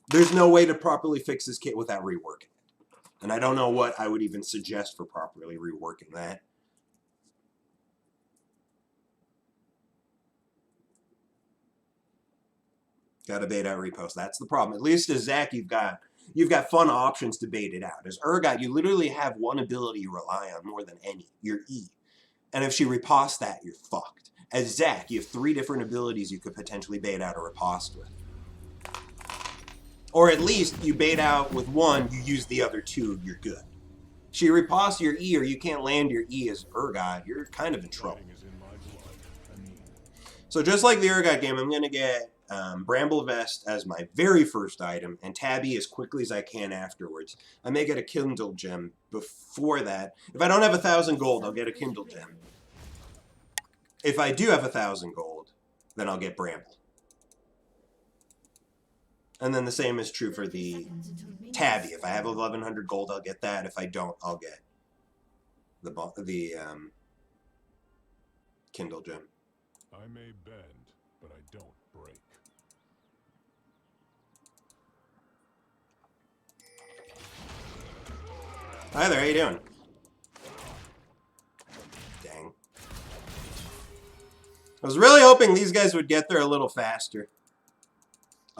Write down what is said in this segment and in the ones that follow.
There's no way to properly fix this kit without reworking it. And I don't know what I would even suggest for properly reworking that. Got to bait out repost. That's the problem. At least as Zach, you've got fun options to bait it out. As Urgot, you literally have one ability you rely on more than any, your E. And if she riposts that, you're fucked. As Zach, you have 3 different abilities you could potentially bait out a riposte with. Or at least you bait out with one, you use the other 2, you're good. She riposts your E or you can't land your E as Urgot, you're kind of in trouble. So just like the Urgot game, I'm going to get Bramble Vest as my very first item, and Tabby as quickly as I can afterwards. I may get a Kindle Gem before that. If I don't have 1,000 gold, I'll get a Kindle Gem. If I do have 1,000 gold, then I'll get Bramble. And then the same is true for the Tabby. If I have 1,100 gold, I'll get that. If I don't, I'll get the Kindle Gem. I may bend, but I don't break. Hi there, how you doing? Dang. I was really hoping these guys would get there a little faster.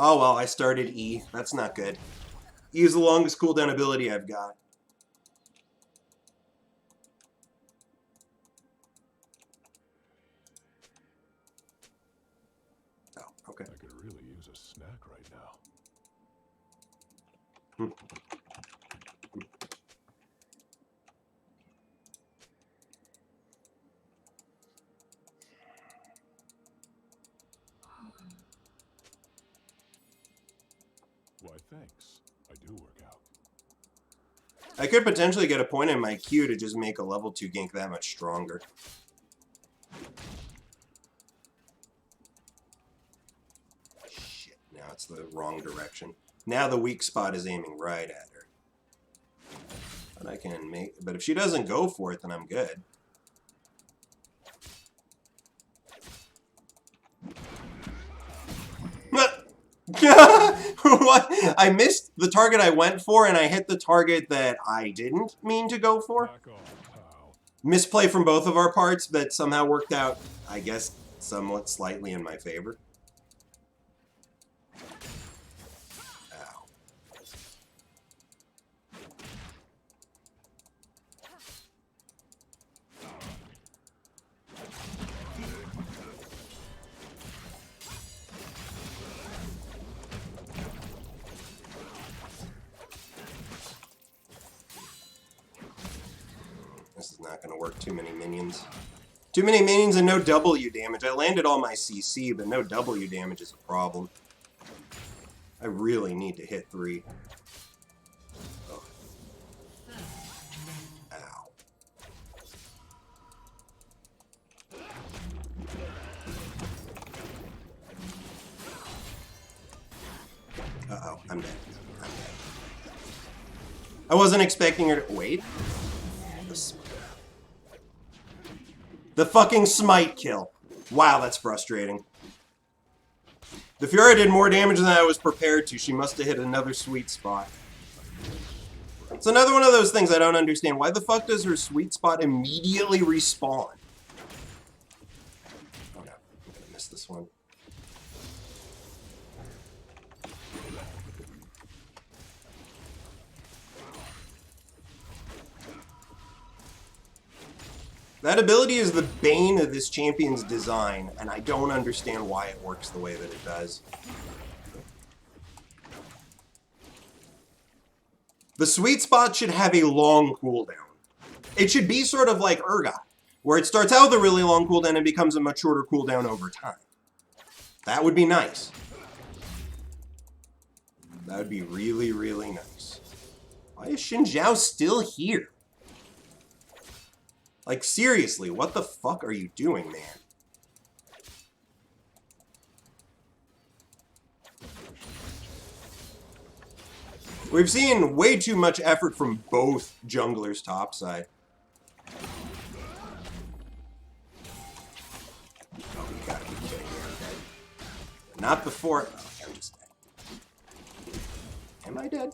Oh well, I started E. That's not good. E is the longest cooldown ability I've got. Oh, okay. I could really use a snack right now. Why, thanks. I do work out. I could potentially get a point in my Q to just make a level 2 gank that much stronger. Shit, now it's the wrong direction. Now the weak spot is aiming right at her. But I can make... But if she doesn't go for it, then I'm good. What? I missed the target I went for, and I hit the target that I didn't mean to go for. Misplay from both of our parts, but somehow worked out, I guess, somewhat slightly in my favor. Ow. This is not going to work. Too many minions. Too many minions and no W damage. I landed all my CC, but no W damage is a problem. I really need to hit 3. Oh. Ow. Uh-oh, I'm dead. I'm dead. I wasn't expecting her to... Wait. The fucking smite kill. Wow, that's frustrating. The Fiora did more damage than I was prepared to. She must have hit another sweet spot. It's another one of those things I don't understand. Why the fuck does her sweet spot immediately respawn? Oh no, I'm gonna miss this one. That ability is the bane of this champion's design, and I don't understand why it works the way that it does. The sweet spot should have a long cooldown. It should be sort of like Urgot, where it starts out with a really long cooldown and becomes a much shorter cooldown over time. That would be nice. That would be really, really nice. Why is Xin Zhao still here? Like, seriously, what the fuck are you doing, man? We've seen way too much effort from both junglers topside. Oh, you gotta be kidding me. Not before... Okay, I'm just dead. I dead?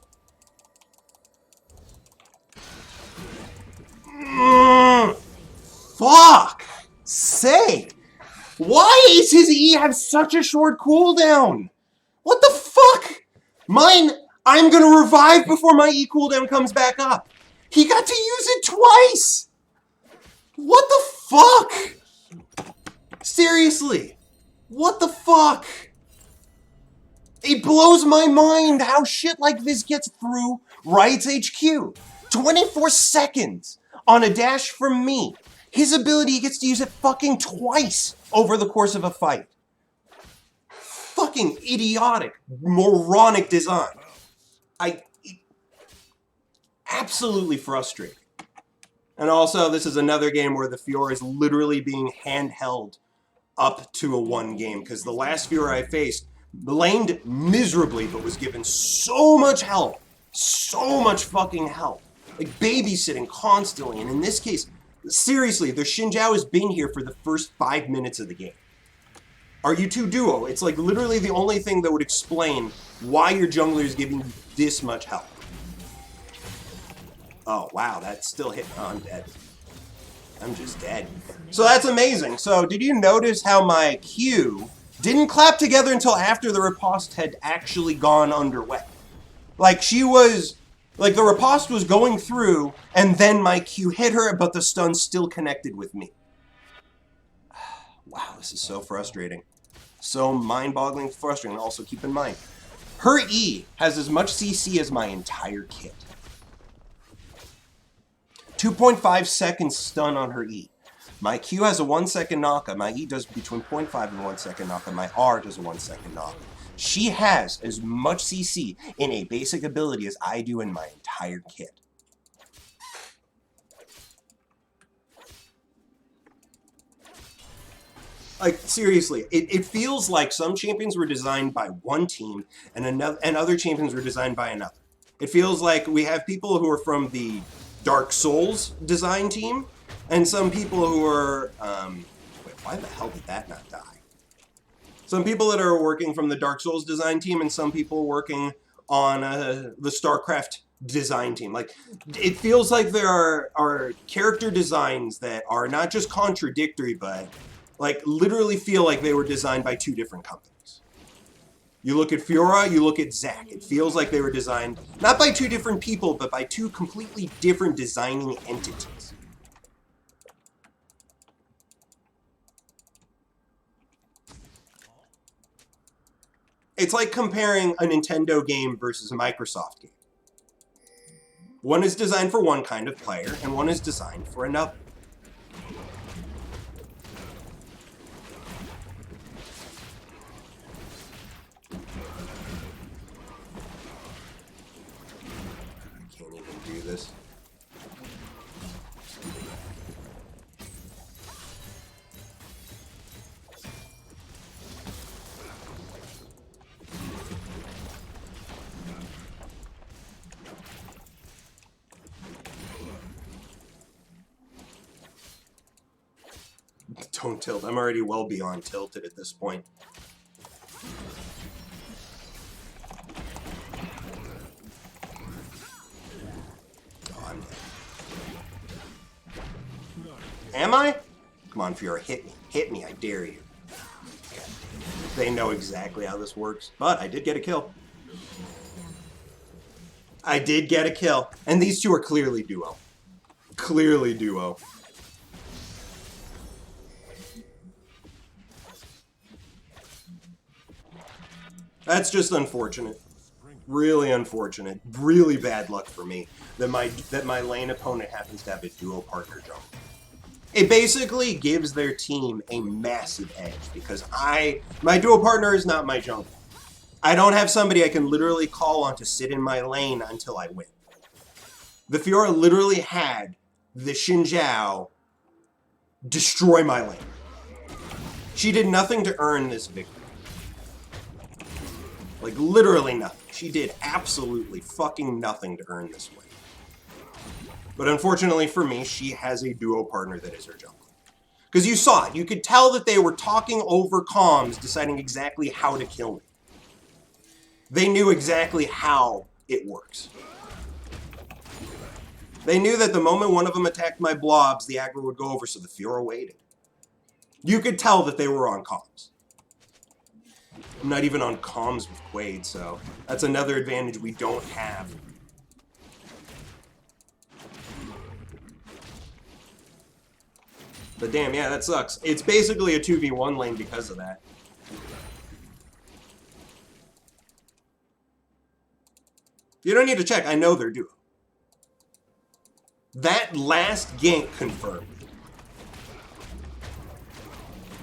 Fuck! Sake! Why does his E have such a short cooldown? What the fuck? Mine, I'm gonna revive before my E cooldown comes back up. He got to use it twice! What the fuck? Seriously. What the fuck? It blows my mind how shit like this gets through Riot's HQ. 24 seconds on a dash from me. His ability, he gets to use it fucking twice over the course of a fight. Fucking idiotic, moronic design. Absolutely frustrating. And also, this is another game where the Fiora is literally being handheld up to a 1 game, because the last Fiora I faced laned miserably, but was given so much help. So much fucking help. Like, babysitting constantly. And in this case, seriously, the Xinjiao has been here for the first 5 minutes of the game. Are you two duo? It's like literally the only thing that would explain why your jungler is giving you this much help. Oh, wow, that still hit. Oh, I'm dead. I'm just dead. So that's amazing. So did you notice how my Q didn't clap together until after the riposte had actually gone underway? Like, she was... Like, the riposte was going through, and then my Q hit her, but the stun still connected with me. Wow, this is so frustrating. So mind-boggling frustrating. Also, keep in mind, her E has as much CC as my entire kit. 2.5 seconds stun on her E. My Q has a 1 second knockup. My E does between 0.5 and 1 second knockup. My R does a 1 second knockup. She has as much CC in a basic ability as I do in my entire kit. Like, seriously, it feels like some champions were designed by one team and other champions were designed by another. It feels like we have people who are from the Dark Souls design team, and some people who are, wait, why the hell did that not die? Some people that are working from the Dark Souls design team, and some people working on the StarCraft design team. Like, it feels like there are character designs that are not just contradictory, but, like, literally feel like they were designed by 2 different companies. You look at Fiora, you look at Zac. It feels like they were designed not by 2 different people, but by 2 completely different designing entities. It's like comparing a Nintendo game versus a Microsoft game. One is designed for one kind of player, and one is designed for another. This. Don't tilt. I'm already well beyond tilted at this point. Am I? Come on, Fiora, hit me. Hit me, I dare you. They know exactly how this works. But I did get a kill. I did get a kill. And these two are clearly duo. Clearly duo. That's just unfortunate. Really unfortunate. Really bad luck for me that my lane opponent happens to have a duo partner jump. It basically gives their team a massive edge because my duo partner is not my jungle. I don't have somebody I can literally call on to sit in my lane until I win. The Fiora literally had the Xinjiao destroy my lane. She did nothing to earn this victory. Like, literally nothing. She did absolutely fucking nothing to earn this win. But unfortunately for me, she has a duo partner that is her jungler. Because you saw it. You could tell that they were talking over comms, deciding exactly how to kill me. They knew exactly how it works. They knew that the moment one of them attacked my blobs, the aggro would go over, so the Fiora waited. You could tell that they were on comms. I'm not even on comms with Quaid, so that's another advantage we don't have. But damn, yeah, that sucks. It's basically a 2v1 lane because of that. You don't need to check. I know they're duo. That last gank confirmed.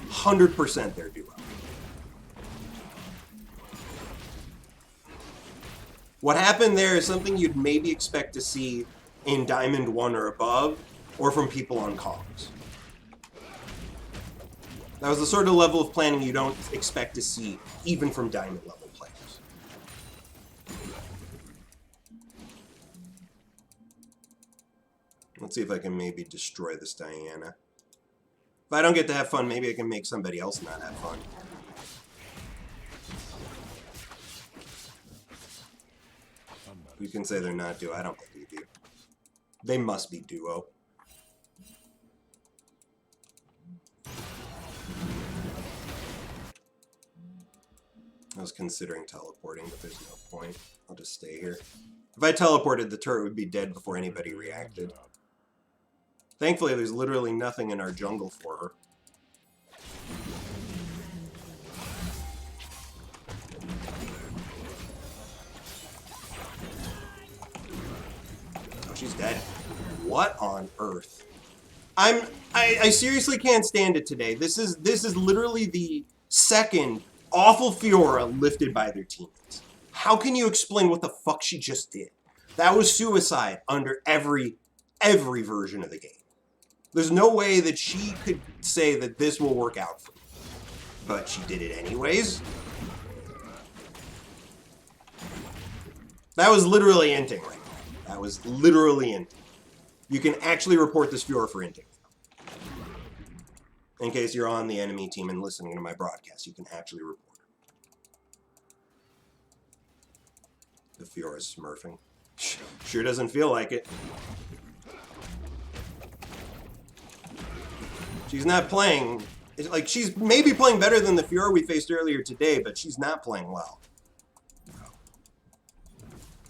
100% they're duo. What happened there is something you'd maybe expect to see in Diamond 1 or above, or from people on comms. That was the sort of level of planning you don't expect to see even from Diamond level players. Let's see if I can maybe destroy this Diana. If I don't get to have fun, maybe I can make somebody else not have fun. You can say they're not duo. I don't believe you. They must be duo. I was considering teleporting, but there's no point. I'll just stay here. If I teleported, the turret would be dead before anybody reacted. Thankfully, there's literally nothing in our jungle for her. Oh, she's dead. What on earth? I seriously can't stand it today. This is literally the second awful Fiora lifted by their teammates. How can you explain what the fuck she just did? That was suicide under every version of the game. There's no way that she could say that this will work out for me. But she did it anyways. That was literally inting right now. That was literally inting. You can actually report this Fiora for inting. In case you're on the enemy team and listening to my broadcast, you can actually report it. The Fiora's smurfing. Sure doesn't feel like it. She's not playing. Like, she's maybe playing better than the Fiora we faced earlier today, but she's not playing well.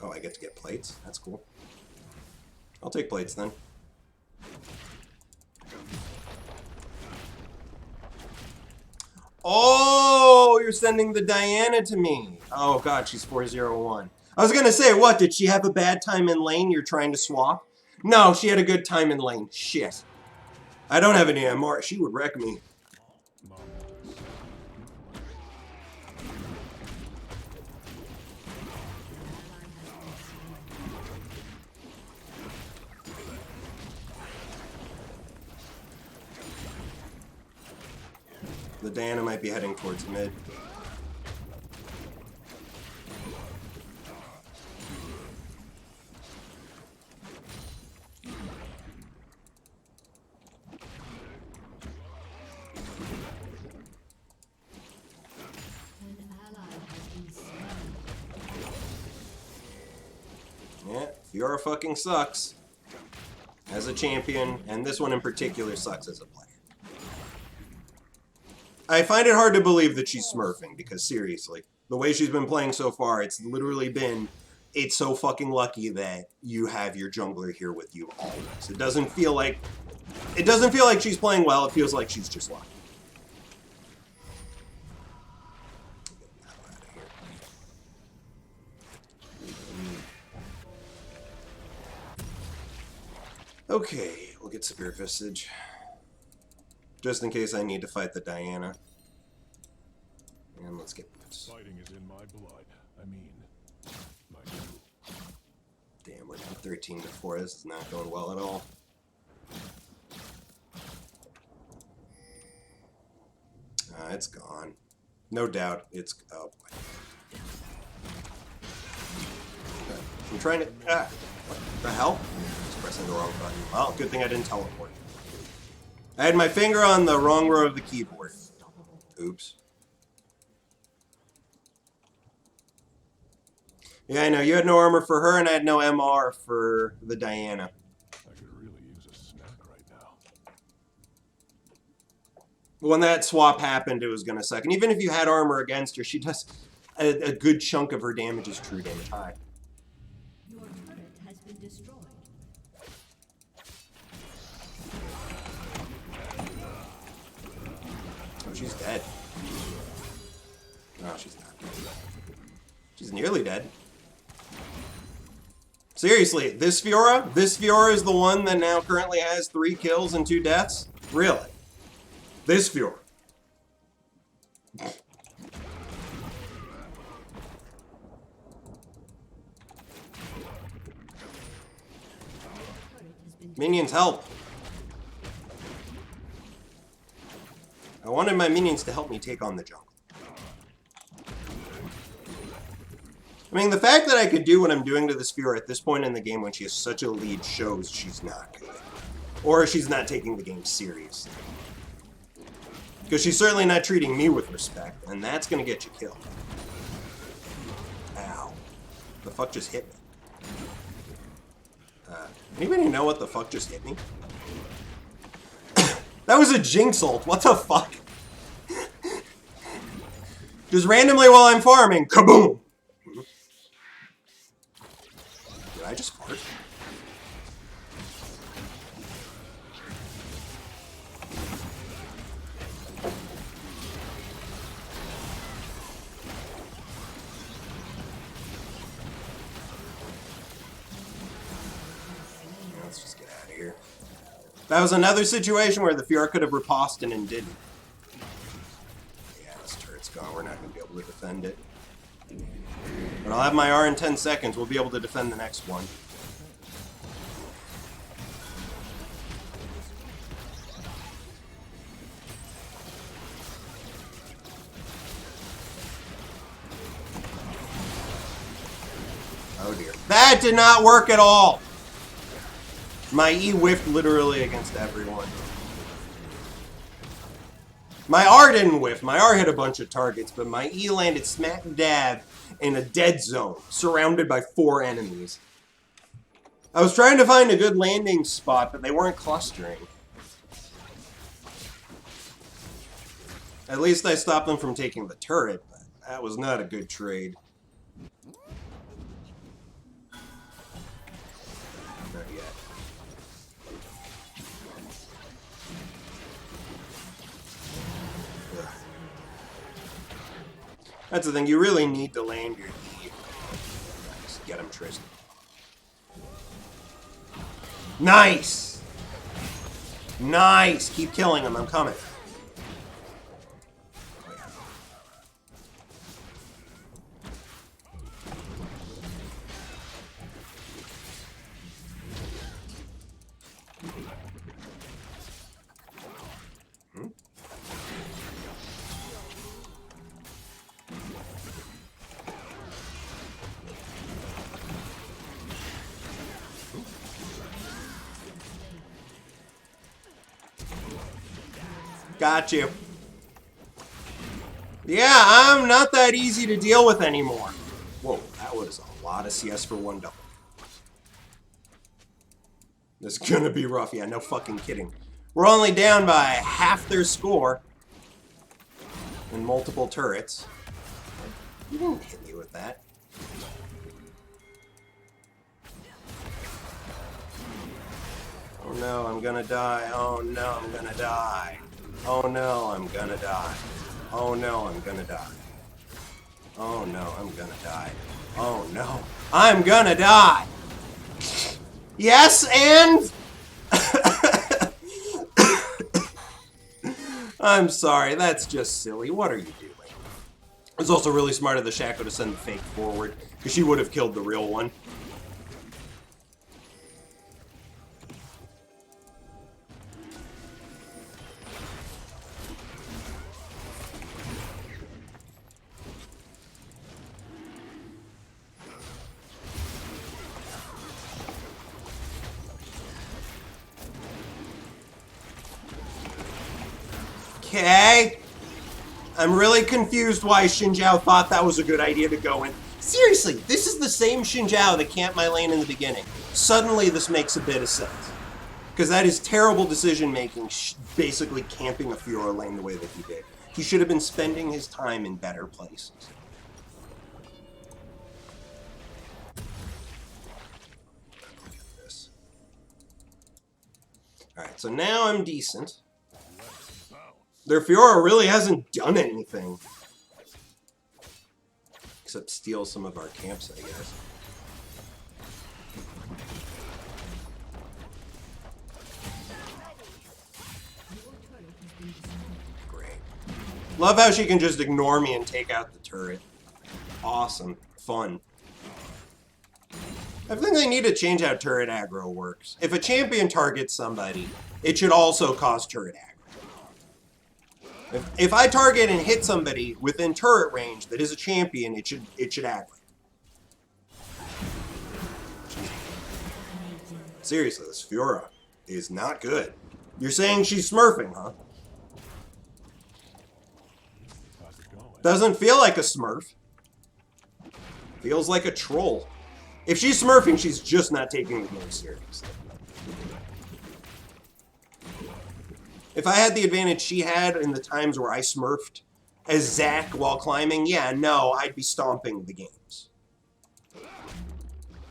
Oh, I get to get plates? That's cool. I'll take plates then. Oh, you're sending the Diana to me. Oh, God, she's 401. I was going to say, what, did she have a bad time in lane you're trying to swap? No, she had a good time in lane. Shit. I don't have any MR. She would wreck me. The Diana might be heading towards mid. Yeah, Fiora fucking sucks as a champion, and this one in particular sucks as a player. I find it hard to believe that she's smurfing, because seriously, the way she's been playing so far, it's literally been, it's so fucking lucky that you have your jungler here with you always. It doesn't feel like she's playing well, it feels like she's just lucky. Okay, we'll get Spirit Visage. Just in case I need to fight the Diana. And let's get this. Fighting is in my blood. I mean, my Damn, we're down 13-4. This is not going well at all. It's gone. No doubt, it's... Oh, boy. I'm trying to... What the hell? I was pressing the wrong button. Well, good thing I didn't teleport. I had my finger on the wrong row of the keyboard. Oops. Yeah, I know. You had no armor for her, and I had no MR for the Diana. I could really use a snack right now. When that swap happened, it was going to suck. And even if you had armor against her, she does a good chunk of her damage is true damage high. Your turret has been destroyed. Oh, she's dead. No, she's not dead. She's nearly dead. Seriously, this Fiora is the one that now currently has 3 kills and 2 deaths? Really? This Fiora. Minions, help! I wanted my minions to help me take on the jungle. I mean, the fact that I could do what I'm doing to this Fiora at this point in the game when she has such a lead shows she's not good. Or she's not taking the game seriously. Because she's certainly not treating me with respect, and that's going to get you killed. Ow. The fuck just hit me? Anybody know what the fuck just hit me? That was a Jinx ult. What the fuck? Just randomly while I'm farming, kaboom! Did I just fart? Let's just get out of here. That was another situation where the Fiora could have riposted and didn't. Yeah, this turret's gone. We're not going to be able to defend it. But I'll have my R in 10 seconds. We'll be able to defend the next one. Oh dear. That did not work at all! My E whiffed literally against everyone. My R didn't whiff. My R hit a bunch of targets, but my E landed smack dab in a dead zone, surrounded by 4 enemies. I was trying to find a good landing spot, but they weren't clustering. At least I stopped them from taking the turret, but that was not a good trade. Not yet. Ugh. That's the thing, you really need to land your E. Just get him, Tristan. Nice! Nice! Keep killing him, I'm coming. Got you. Yeah, I'm not that easy to deal with anymore. Whoa, that was a lot of CS for one double. This is gonna be rough. Yeah, no fucking kidding. We're only down by half their score. And multiple turrets. You didn't hit me with that. Oh no, I'm gonna die. Oh no, I'm gonna die. Oh no, I'm gonna die. Oh no, I'm gonna die. Oh no, I'm gonna die. Oh no, I'm gonna die! Yes, and... I'm sorry, that's just silly. What are you doing? It's also really smart of the Shaco to send the fake forward, because she would have killed the real one. Okay. I'm really confused why Xin Zhao thought that was a good idea to go in. Seriously, this is the same Xinjiao that camped my lane in the beginning. Suddenly, this makes a bit of sense. Because that is terrible decision-making, basically camping a Fiora lane the way that he did. He should have been spending his time in better places. Look at this. Alright, so now I'm decent. Their Fiora really hasn't done anything. Except steal some of our camps, I guess. Great. Love how she can just ignore me and take out the turret. Awesome. Fun. I think they need to change how turret aggro works. If a champion targets somebody, it should also cause turret aggro. If I target and hit somebody within turret range that is a champion, it should aggro. Seriously, this Fiora is not good. You're saying she's smurfing, huh? How's it going? Doesn't feel like a smurf. Feels like a troll. If she's smurfing, she's just not taking the game seriously. If I had the advantage she had in the times where I smurfed as Zac while climbing, yeah, no, I'd be stomping the games.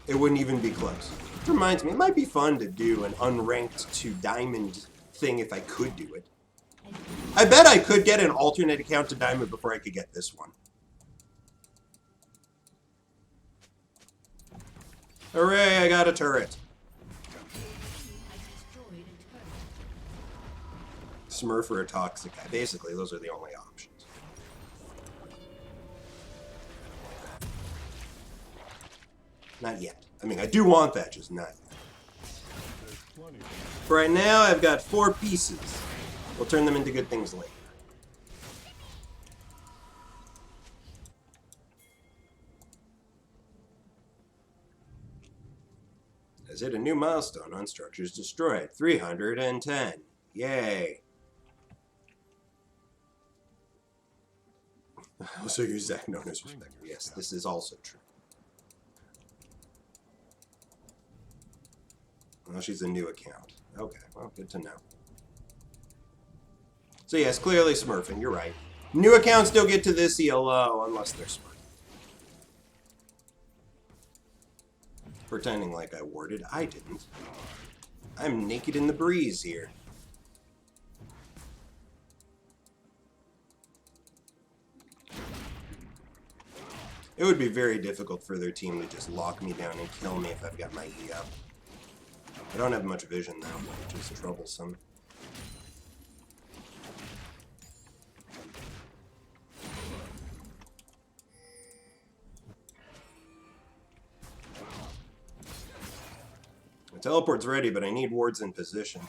It wouldn't even be close. Which reminds me, it might be fun to do an unranked to diamond thing if I could do it. I bet I could get an alternate account to diamond before I could get this one. Hooray, I got a turret. Smurf or a toxic guy. Basically, those are the only options. Not yet. I mean, I do want that, just not yet. For right now, I've got 4 pieces. We'll turn them into good things later. Has hit a new milestone on structures destroyed. 310. Yay. Also use Zac known as respecter. Yes, this is also true. Well, she's a new account. Okay, well, good to know. So yes, clearly smurfing, you're right. New accounts don't get to this ELO unless they're smurfing. Pretending like I warded, I didn't. I'm naked in the breeze here. It would be very difficult for their team to just lock me down and kill me if I've got my E up. I don't have much vision though, which is troublesome. My teleport's ready, but I need wards in position.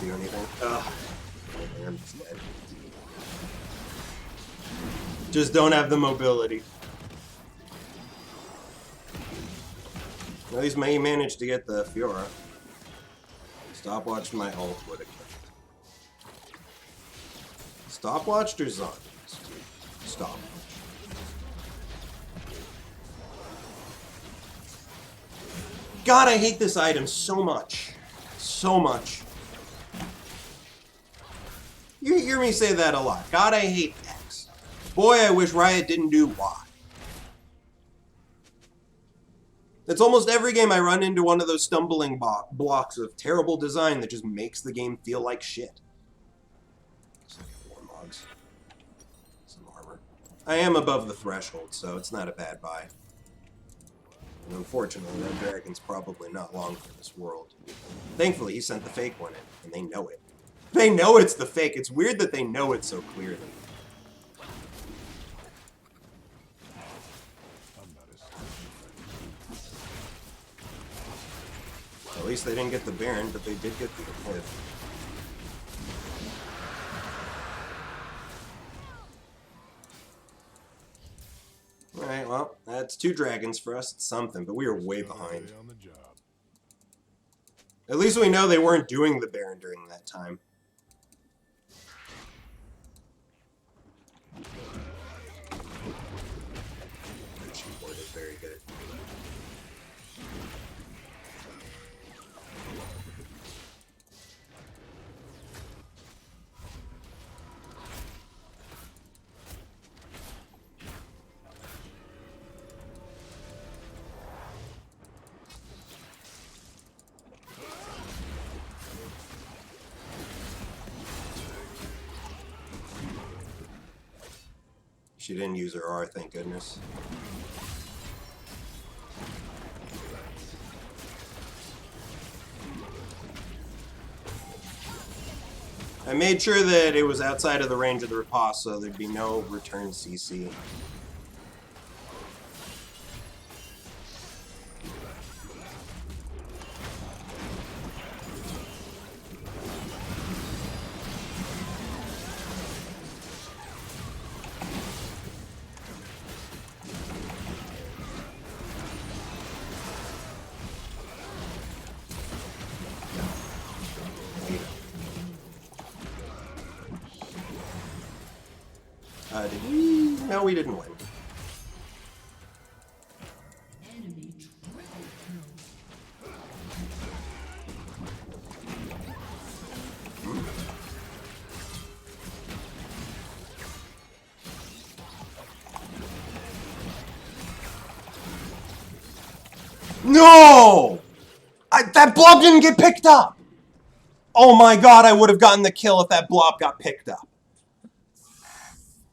Do anything. Ugh. I'm just dead. Just don't have the mobility. At least may managed to get the Fiora. Stopwatch my ult would have killed. Stopwatched or zombies? Stopwatch. God, I hate this item so much. So much. You hear me say that a lot. God, I hate X. Boy, I wish Riot didn't do Y. It's almost every game I run into one of those stumbling blocks of terrible design that just makes the game feel like shit. War mods. Some armor. I am above the threshold, so it's not a bad buy. And unfortunately, that dragon's probably not long for this world. Thankfully, he sent the fake one in, and they know it. They know it's the fake. It's weird that they know it so clearly. I'm not as At least they didn't get the Baron, but they did get the hit. Alright, well, that's 2 dragons for us. It's something, but we are way behind. on the job. At least we know they weren't doing the Baron during that time. She worded very good. She didn't use her R, thank goodness. I made sure that it was outside of the range of the riposte, so there'd be no return CC. Did we? No, we didn't win. Enemy triple kill. No! That blob didn't get picked up! Oh my god, I would have gotten the kill if that blob got picked up.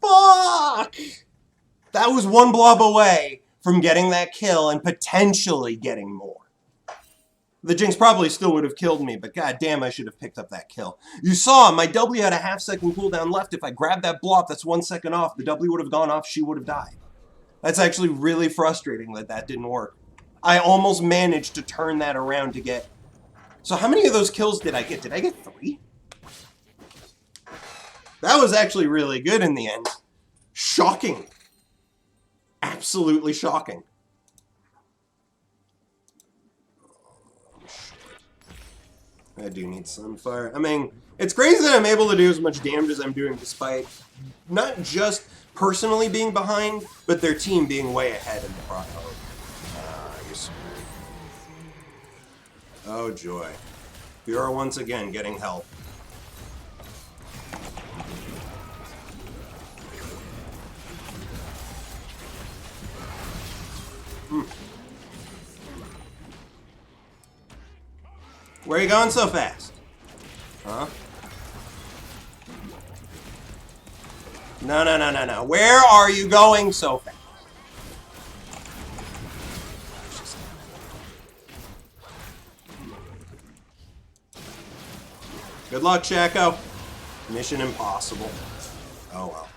Fuck! That was 1 blob away from getting that kill and potentially getting more. The Jinx probably still would have killed me, but god damn, I should have picked up that kill. You saw, my W had a half-second cooldown left. If I grabbed that blob, that's 1 second off. The W would have gone off, she would have died. That's actually really frustrating that that didn't work. I almost managed to turn that around to get... So how many of those kills did I get? Did I get 3? That was actually really good in the end. Shocking. Absolutely shocking. I do need Sunfire. I mean, it's crazy that I'm able to do as much damage as I'm doing despite not just personally being behind, but their team being way ahead in the process. You're screwed. Oh joy. Fiora once again getting help. Where are you going so fast? Huh? No, no, no, no, no. Where are you going so fast? Good luck, Shaco. Mission impossible. Oh well.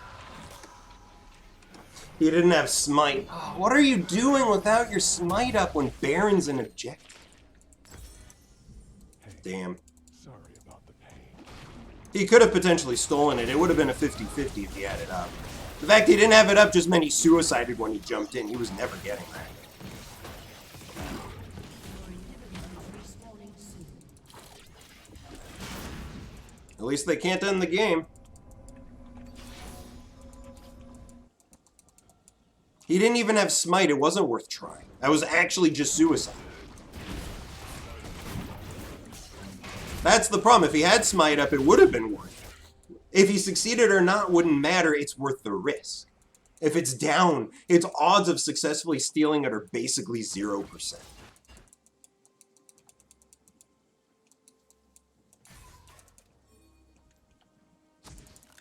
He didn't have smite. What are you doing without your smite up when Baron's an objective? Damn. Sorry about the pain. He could have potentially stolen it. It would have been a 50-50 if he had it up. The fact he didn't have it up just meant he suicided when he jumped in. He was never getting that. At least they can't end the game. He didn't even have smite. It wasn't worth trying. That was actually just suicide. That's the problem. If he had smite up, it would have been worth it. If he succeeded or not wouldn't matter. It's worth the risk. If it's down, its odds of successfully stealing it are basically 0%.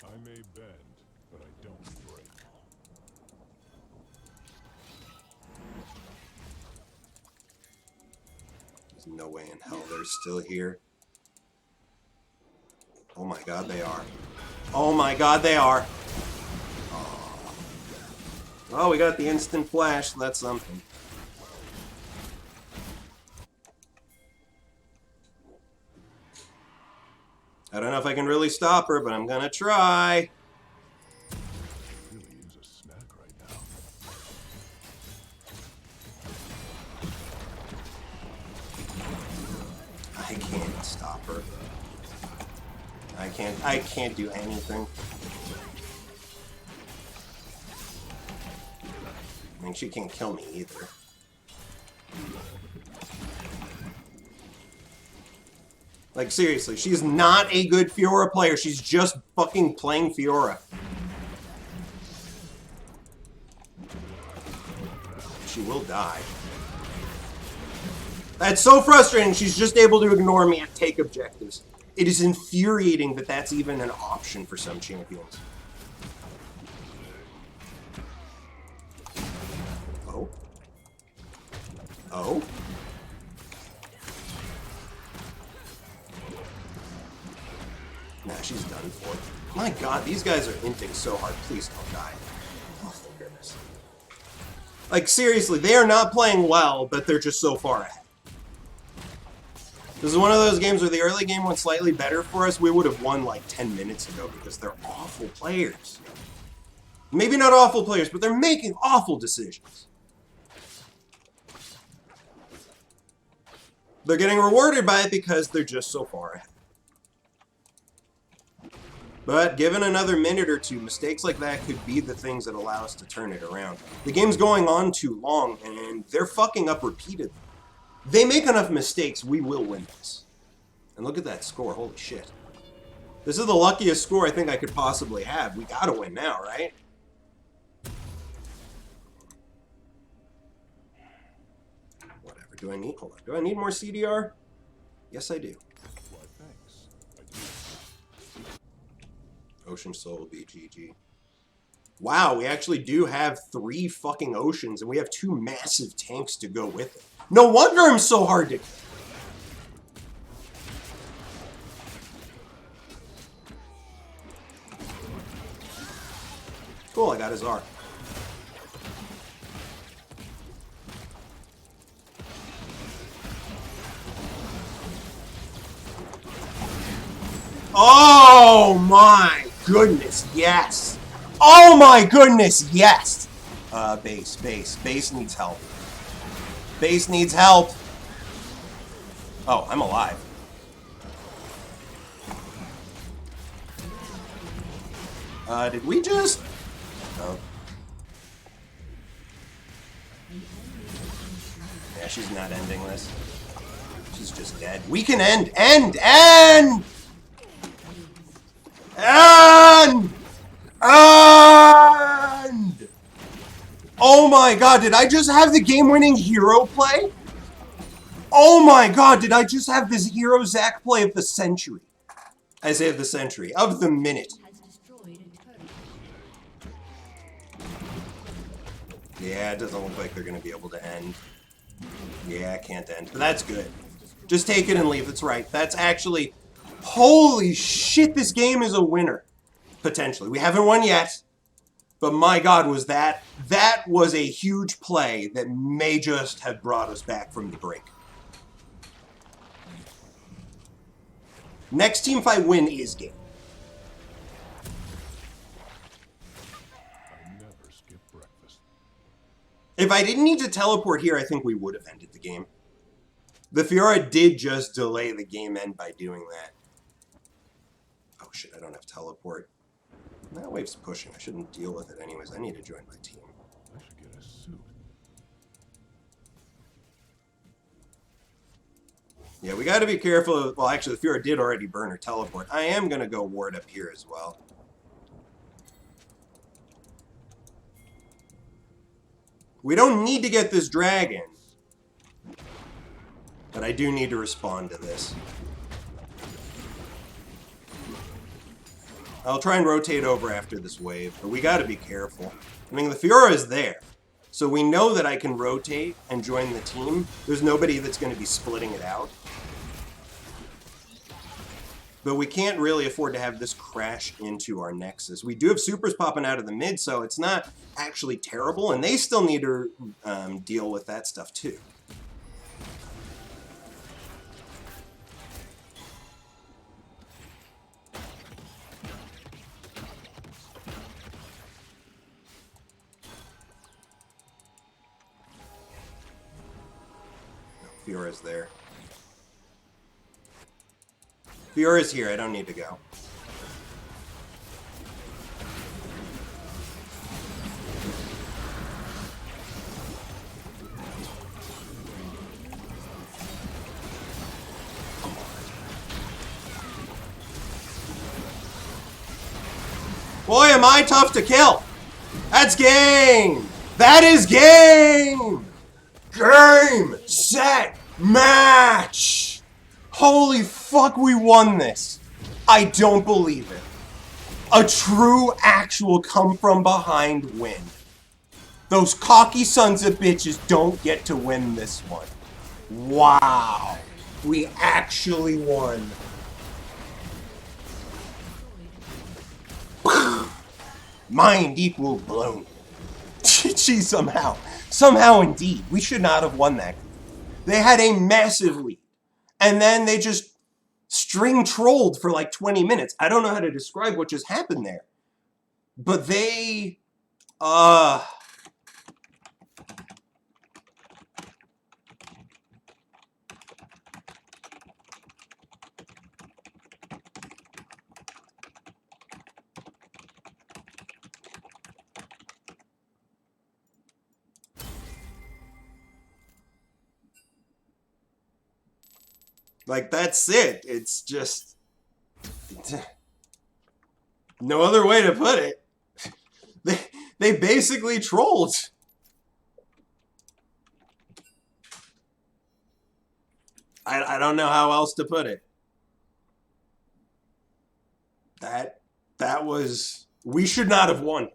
I may bend, but I don't break. No way in hell they're still here. Oh my god, they are. Oh my god, they are. Oh, we got the instant flash. So that's something. I don't know if I can really stop her, but I'm gonna try. Really use a snack right now. I can't stop her. I can't do anything. I mean, she can't kill me either. Like, seriously, she's not a good Fiora player. She's just fucking playing Fiora. She will die. That's so frustrating. She's just able to ignore me and take objectives. It is infuriating that that's even an option for some champions. Oh. Oh. Nah, she's done for. My god, these guys are inting so hard. Please don't die. Oh, thank goodness. Like, seriously, they are not playing well, but they're just so far ahead. This is one of those games where the early game went slightly better for us. We would have won like 10 minutes ago because they're awful players. Maybe not awful players, but they're making awful decisions. They're getting rewarded by it because they're just so far ahead. But given another minute or two, mistakes like that could be the things that allow us to turn it around. The game's going on too long, and they're fucking up repeatedly. They make enough mistakes, we will win this. And look at that score, holy shit. This is the luckiest score I think I could possibly have. We gotta win now, right? Whatever, do I need, hold on, do I need more CDR? Yes, I do. Why, thanks. I do. Ocean Soul will be GG. Wow, we actually do have 3 fucking oceans, and we have 2 massive tanks to go with it. No wonder I'm so hard to... Cool, I got his R. Oh my goodness, yes! Oh my goodness, yes! Base needs help. Base needs help. Oh, I'm alive. Did we just... Oh. Yeah, she's not ending this. She's just dead. We can end! End! End! Oh my god, did I just have the game-winning hero play? Oh my god, did I just have this hero Zac play of the century? I say of the century, of the minute. Yeah, it doesn't look like they're going to be able to end. Yeah, I can't end, but that's good. Just take it and leave, that's right. That's actually... Holy shit, this game is a winner. Potentially. We haven't won yet. But my god, was that was a huge play that may just have brought us back from the brink. Next team fight win is game. I never skip breakfast. If I didn't need to teleport here, I think we would have ended the game. The Fiora did just delay the game end by doing that. Oh shit, I don't have teleport. That wave's pushing. I shouldn't deal with it anyways. I need to join my team. I should get a suit. Yeah, we gotta be careful. Well, actually, the Fiora did already burn her teleport. I am gonna go ward up here as well. We don't need to get this dragon. But I do need to respond to this. I'll try and rotate over after this wave, but we gotta be careful. I mean, the Fiora is there. So we know that I can rotate and join the team. There's nobody that's going to be splitting it out. But we can't really afford to have this crash into our Nexus. We do have supers popping out of the mid, so it's not actually terrible, and they still need to deal with that stuff too. No, Fiora's there. Fiora's here, I don't need to go. Boy, am I tough to kill! That's game! That is game! Game! Set! Match! Holy fuck, we won this! I don't believe it. A true, actual come-from-behind win. Those cocky sons of bitches don't get to win this one. Wow. We actually won. Mind equal blown. Gee, somehow. Somehow indeed. We should not have won that. They had a massive lead. And then they just string trolled for like 20 minutes. I don't know how to describe what just happened there. But they... Like, that's it. It's just... no other way to put it. They basically trolled. I don't know how else to put it. That was... we should not have won.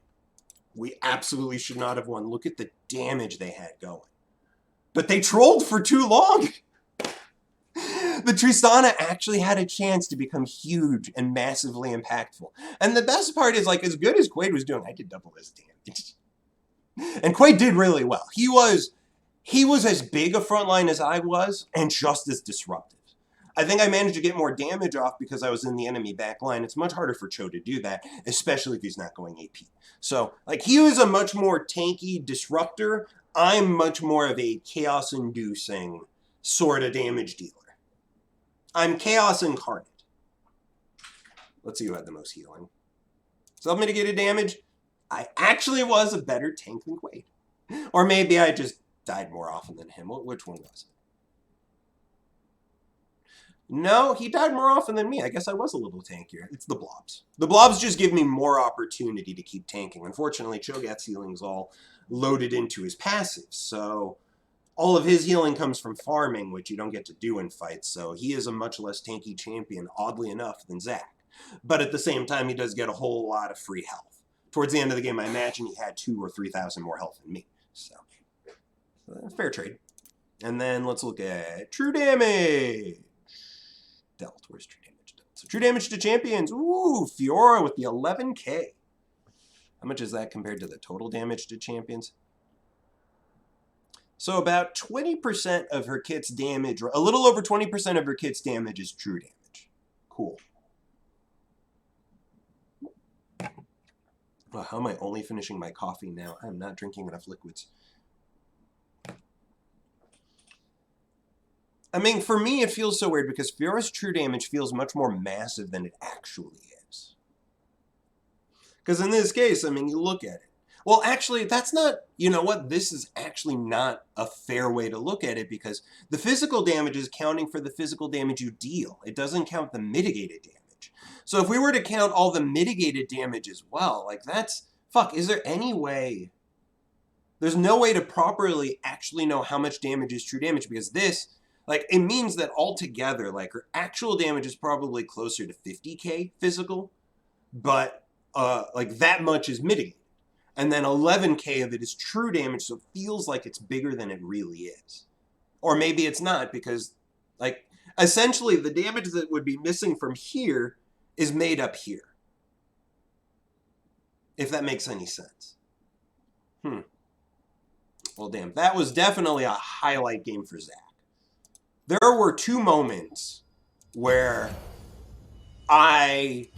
We absolutely should not have won. Look at the damage they had going. But they trolled for too long. The Tristana actually had a chance to become huge and massively impactful. And the best part is, like, as good as Quaid was doing, I did double his damage. And Quaid did really well. He was as big a frontline as I was, and just as disruptive. I think I managed to get more damage off because I was in the enemy backline. It's much harder for Cho to do that, especially if he's not going AP. So, like, he was a much more tanky disruptor. I'm much more of a chaos-inducing sort of damage dealer. I'm chaos incarnate. Let's see who had the most healing. Sub-mitigated damage. I actually was a better tank than Quaid. Or maybe I just died more often than him. Which one was it? No, he died more often than me. I guess I was a little tankier. It's the blobs. The blobs just give me more opportunity to keep tanking. Unfortunately, Cho'Gath's healing's all loaded into his passive, so... all of his healing comes from farming, which you don't get to do in fights, so he is a much less tanky champion, oddly enough, than Zac. But at the same time, he does get a whole lot of free health. Towards the end of the game, I imagine he had 2,000 or 3,000 more health than me. So, fair trade. And then let's look at true damage. Dealt. Where's true damage dealt? So true damage to champions. Ooh, Fiora with the 11k. How much is that compared to the total damage to champions? So about 20% of her kit's damage, or a little over 20% of her kit's damage is true damage. Cool. Well, how am I only finishing my coffee now? I'm not drinking enough liquids. I mean, for me, it feels so weird because Fiora's true damage feels much more massive than it actually is. Because in this case, I mean, you look at it. Well, actually, that's not, you know what, this is actually not a fair way to look at it because the physical damage is counting for the physical damage you deal. It doesn't count the mitigated damage. So if we were to count all the mitigated damage as well, like that's, fuck, is there any way? There's no way to properly actually know how much damage is true damage because this, like, it means that altogether, like, her actual damage is probably closer to 50k physical, but, like, that much is mitigated. and then 11k of it is true damage, so it feels like it's bigger than it really is. Or maybe it's not, because, like, essentially the damage that would be missing from here is made up here. If that makes any sense. Well, damn, that was definitely a highlight game for Zach. There were 2 moments where I